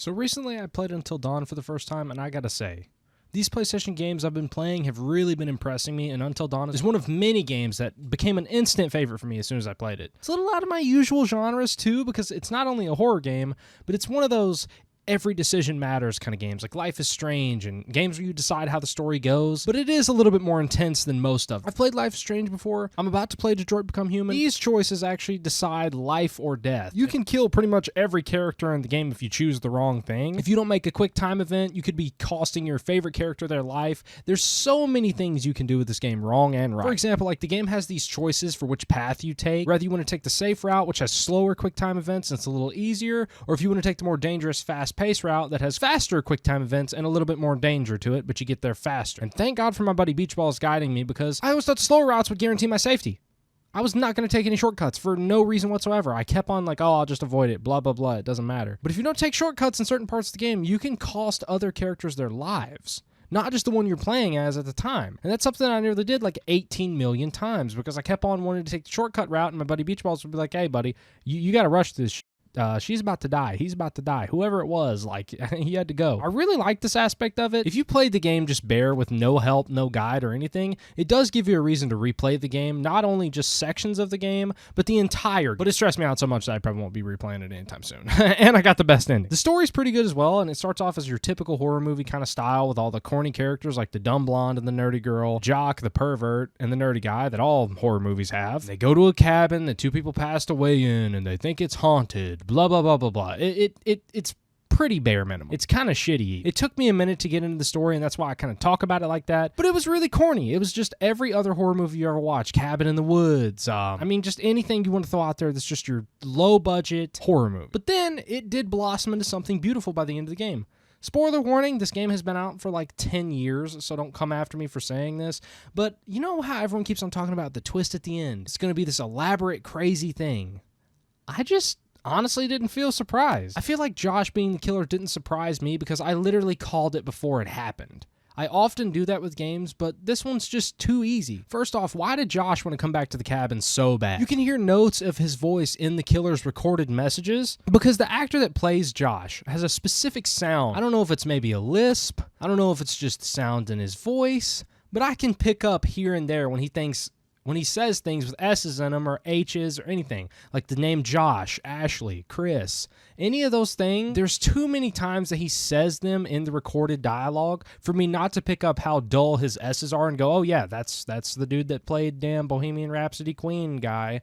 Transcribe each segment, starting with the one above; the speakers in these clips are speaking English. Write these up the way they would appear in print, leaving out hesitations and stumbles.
So recently I played Until Dawn for the first time, and I gotta say, these PlayStation games I've been playing have really been impressing me, and Until Dawn is one of many games that became an instant favorite for me as soon as I played it. It's a little out of my usual genres too, because it's not only a horror game, but it's one of those every decision matters kind of games, like Life is Strange and games where you decide how the story goes, but it is a little bit more intense than most of them. I've played Life is Strange before. I'm about to play Detroit Become Human. These choices actually decide life or death. You can kill pretty much every character in the game if you choose the wrong thing. If you don't make a quick time event, you could be costing your favorite character their life. There's so many things you can do with this game, wrong and right. For example, like the game has these choices for which path you take. Whether you want to take the safe route, which has slower quick time events and it's a little easier, or if you want to take the more dangerous fast pace route that has faster quick time events and a little bit more danger to it, but you get there faster. And thank God for my buddy Beach Balls guiding me, because I always thought slower routes would guarantee my safety. I was not going to take any shortcuts for no reason whatsoever. I kept on like, oh, I'll just avoid it, blah, blah, blah. It doesn't matter. But if you don't take shortcuts in certain parts of the game, you can cost other characters their lives. Not just the one you're playing as at the time. And that's something I nearly did like 18 million times, because I kept on wanting to take the shortcut route, and my buddy Beach Balls would be like, hey, buddy, you got to rush this she's about to die. He's about to die. Whoever it was, like, he had to go. I really like this aspect of it. If you played the game just bare with no help, no guide or anything, it does give you a reason to replay the game, not only just sections of the game, but the entire. But it stressed me out so much that I probably won't be replaying it anytime soon. And I got the best ending. The story's pretty good as well, and it starts off as your typical horror movie kind of style with all the corny characters like the dumb blonde and the nerdy girl, Jock, the pervert, and the nerdy guy that all horror movies have. They go to a cabin that two people passed away in, and they think it's haunted. Blah, blah, blah, blah, blah. It's pretty bare minimum. It's kind of shitty. It took me a minute to get into the story, and that's why I kind of talk about it like that, but it was really corny. It was just every other horror movie you ever watched. Cabin in the Woods. I mean, just anything you want to throw out there that's just your low-budget horror movie. But then it did blossom into something beautiful by the end of the game. Spoiler warning, this game has been out for like 10 years, so don't come after me for saying this. But you know how everyone keeps on talking about the twist at the end? It's going to be this elaborate, crazy thing. I just honestly didn't feel surprised. I feel like Josh being the killer didn't surprise me because I literally called it before it happened. I often do that with games, but this one's just too easy. First off, why did Josh want to come back to the cabin so bad? You can hear notes of his voice in the killer's recorded messages because the actor that plays Josh has a specific sound. I don't know if it's maybe a lisp. I don't know if it's just the sound in his voice, but I can pick up here and there when he says things with S's in them or H's or anything, like the name Josh, Ashley, Chris, any of those things, there's too many times that he says them in the recorded dialogue for me not to pick up how dull his S's are and go, oh yeah, that's the dude that played damn Bohemian Rhapsody Queen guy.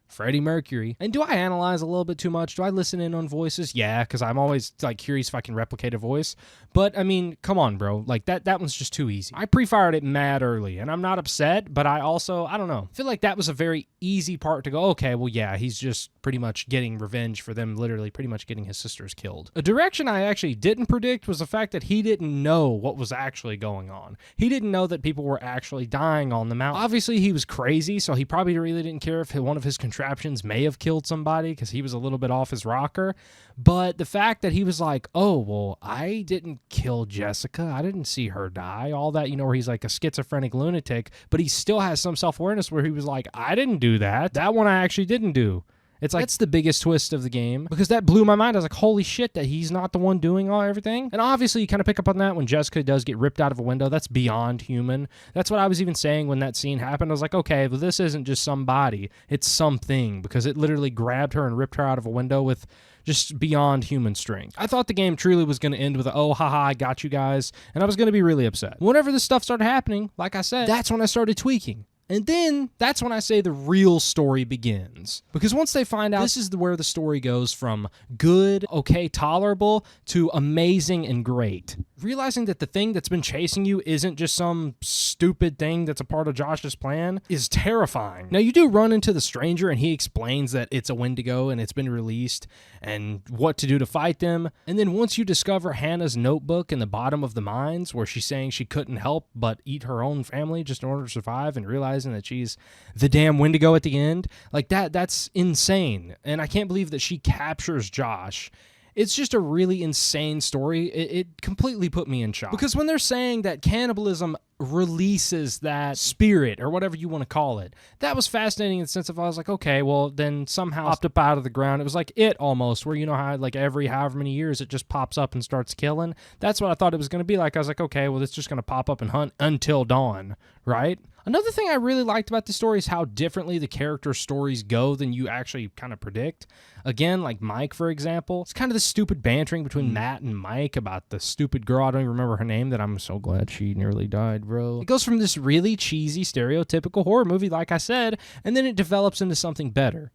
Freddie Mercury. And do I analyze a little bit too much? Do I listen in on voices? Yeah, because I'm always like curious if I can replicate a voice. But I mean, come on, bro. Like that one's just too easy. I pre-fired it mad early, and I'm not upset, but I don't know. I feel like that was a very easy part to go, okay, well, yeah, he's just pretty much getting revenge for them literally pretty much getting his sisters killed. A direction I actually didn't predict was the fact that he didn't know what was actually going on. He didn't know that people were actually dying on the mountain. Obviously, he was crazy, so he probably really didn't care if one of his contraptions may have killed somebody because he was a little bit off his rocker. But the fact that he was like, oh, well, I didn't kill Jessica. I didn't see her die. All that, where he's like a schizophrenic lunatic, but he still has some self-awareness where he was like, I didn't do that. That one I actually didn't do. It's like, that's the biggest twist of the game, because that blew my mind. I was like, holy shit, that he's not the one doing everything. And obviously you kind of pick up on that when Jessica does get ripped out of a window. That's beyond human. That's what I was even saying when that scene happened. I was like, okay, well, this isn't just somebody, it's something, because it literally grabbed her and ripped her out of a window with just beyond human strength. I thought the game truly was going to end with a, oh, haha, I got you guys, and I was going to be really upset. Whenever this stuff started happening, like I said, that's when I started tweaking. And then that's when I say the real story begins. Because once they find out, this is where the story goes from good, okay, tolerable, to amazing and great. Realizing that the thing that's been chasing you isn't just some stupid thing that's a part of Josh's plan is terrifying. Now, you do run into the stranger, and he explains that it's a Wendigo and it's been released and what to do to fight them. And then once you discover Hannah's notebook in the bottom of the mines where she's saying she couldn't help but eat her own family just in order to survive, and realizing that she's the damn Wendigo at the end, like that's insane. And I can't believe that she captures Josh. It's just a really insane story. It completely put me in shock. Because when they're saying that cannibalism releases that spirit or whatever you want to call it. That was fascinating in the sense of I was like, okay, well then somehow popped up out of the ground. It was like It almost, where you know how like every however many years it just pops up and starts killing. That's what I thought it was going to be like. I was like, okay, well it's just going to pop up and hunt until dawn, right? Another thing I really liked about the story is how differently the character stories go than you actually kind of predict. Again, like Mike, for example, it's kind of the stupid bantering between Matt and Mike about the stupid girl, I don't even remember her name, that I'm so glad she nearly died, bro. It goes from this really cheesy, stereotypical horror movie, like I said, and then it develops into something better.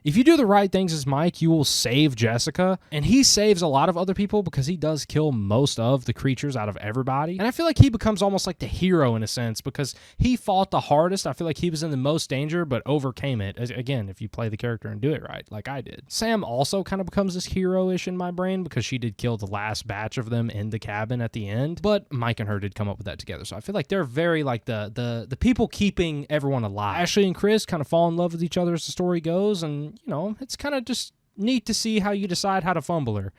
If you do the right things as Mike, you will save Jessica, and he saves a lot of other people because he does kill most of the creatures out of everybody. And I feel like he becomes almost like the hero in a sense because he fought the hardest. I feel like he was in the most danger, but overcame it. Again, if you play the character and do it right, like I did. Sam also kind of becomes this hero-ish in my brain because she did kill the last batch of them in the cabin at the end, but Mike and her did come up with that together. So I feel like they're very like the people keeping everyone alive. Ashley and Chris kind of fall in love with each other as the story goes, and you know, it's kind of just neat to see how you decide how to fumble her.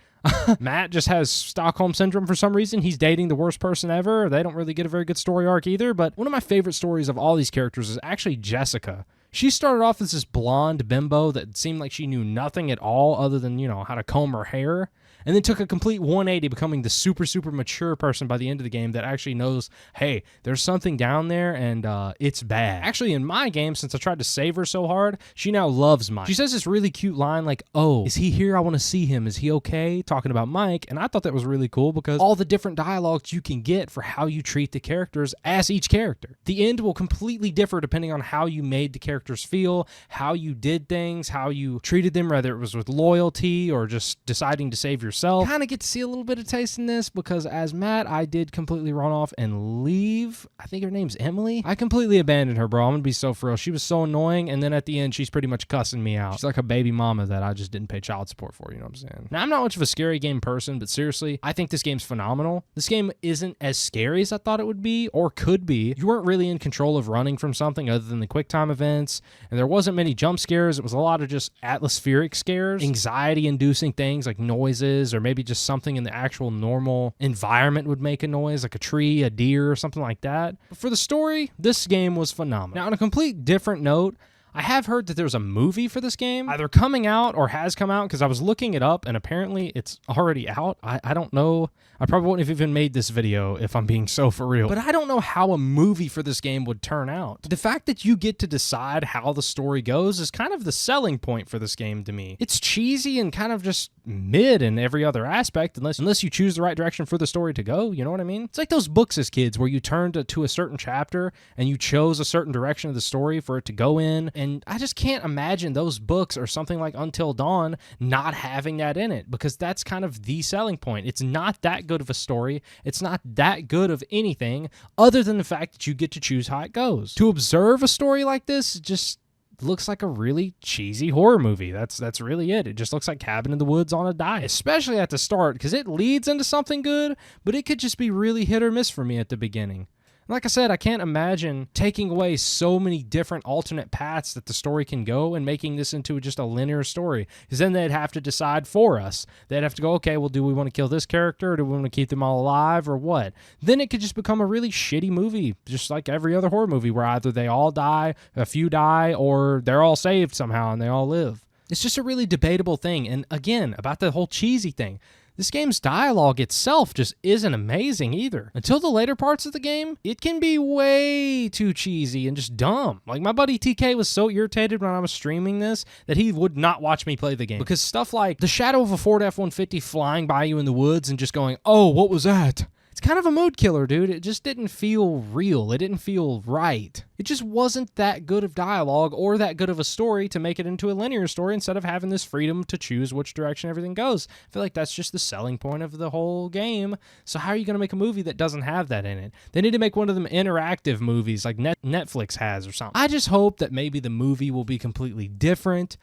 Matt just has Stockholm Syndrome for some reason. He's dating the worst person ever. They don't really get a very good story arc either, but one of my favorite stories of all these characters is actually Jessica. She started off as this blonde bimbo that seemed like she knew nothing at all other than, you know, how to comb her hair, and then took a complete 180, becoming the super, super mature person by the end of the game that actually knows, hey, there's something down there, and it's bad. Actually, in my game, since I tried to save her so hard, she now loves Mike. She says this really cute line like, oh, is he here? I want to see him. Is he okay? Talking about Mike, and I thought that was really cool because all the different dialogues you can get for how you treat the characters as each character. The end will completely differ depending on how you made the characters feel, how you did things, how you treated them, whether it was with loyalty or just deciding to save yourself. Kind of get to see a little bit of taste in this because as Matt, I did completely run off and leave. I think her name's Emily. I completely abandoned her, bro. I'm gonna be so for real. She was so annoying, and then at the end, she's pretty much cussing me out. She's like a baby mama that I just didn't pay child support for, you know what I'm saying? Now, I'm not much of a scary game person, but seriously, I think this game's phenomenal. This game isn't as scary as I thought it would be, or could be. You weren't really in control of running from something other than the quick time events, and there wasn't many jump scares. It was a lot of just atmospheric scares, anxiety-inducing things like noises, or maybe just something in the actual normal environment would make a noise, like a tree, a deer, or something like that. But for the story, this game was phenomenal. Now, on a complete different note, I have heard that there's a movie for this game, either coming out or has come out, because I was looking it up, and apparently it's already out. I don't know. I probably wouldn't have even made this video if I'm being so for real. But I don't know how a movie for this game would turn out. The fact that you get to decide how the story goes is kind of the selling point for this game to me. It's cheesy and kind of just mid in every other aspect, unless you choose the right direction for the story to go, you know what I mean? It's like those books as kids where you turned to a certain chapter and you chose a certain direction of the story for it to go in, and I just can't imagine those books or something like Until Dawn not having that in it, because that's kind of the selling point. It's not that good of a story. It's not that good of anything other than the fact that you get to choose how it goes. To observe a story like this just looks like a really cheesy horror movie. That's really it. It just looks like Cabin in the Woods on a diet, especially at the start, because it leads into something good, but it could just be really hit or miss for me at the beginning. Like I said, I can't imagine taking away so many different alternate paths that the story can go and making this into just a linear story, because then they'd have to decide for us. They'd have to go, okay, well, do we want to kill this character, or do we want to keep them all alive, or what? Then it could just become a really shitty movie, just like every other horror movie, where either they all die, a few die, or they're all saved somehow and they all live. It's just a really debatable thing. And again, about the whole cheesy thing, this game's dialogue itself just isn't amazing either. Until the later parts of the game, it can be way too cheesy and just dumb. Like, my buddy TK was so irritated when I was streaming this that he would not watch me play the game, because stuff like the shadow of a Ford F-150 flying by you in the woods and just going, oh, what was that? It's kind of a mood killer, dude. It just didn't feel real. It didn't feel right. It just wasn't that good of dialogue or that good of a story to make it into a linear story instead of having this freedom to choose which direction everything goes. I feel like that's just the selling point of the whole game. So how are you going to make a movie that doesn't have that in it? They need to make one of them interactive movies like Netflix has or something. I just hope that maybe the movie will be completely different,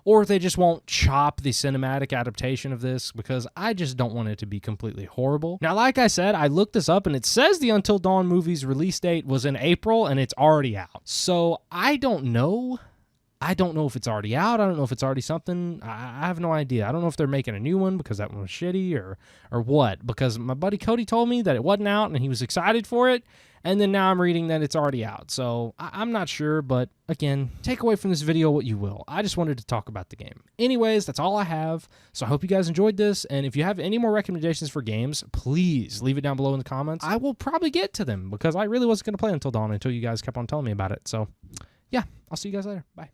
or they just won't chop the cinematic adaptation of this, because I just don't want it to be completely horrible. Now, like I said, I looked this up, and it says the Until Dawn movie's release date was in April, and it's already out. So I don't know. I don't know if it's already out. I don't know if it's already something. I have no idea. I don't know if they're making a new one because that one was shitty or what. Because my buddy Cody told me that it wasn't out and he was excited for it. And then now I'm reading that it's already out. So I'm not sure. But again, take away from this video what you will. I just wanted to talk about the game. Anyways, that's all I have. So I hope you guys enjoyed this. And if you have any more recommendations for games, please leave it down below in the comments. I will probably get to them because I really wasn't going to play Until Dawn until you guys kept on telling me about it. So yeah, I'll see you guys later. Bye.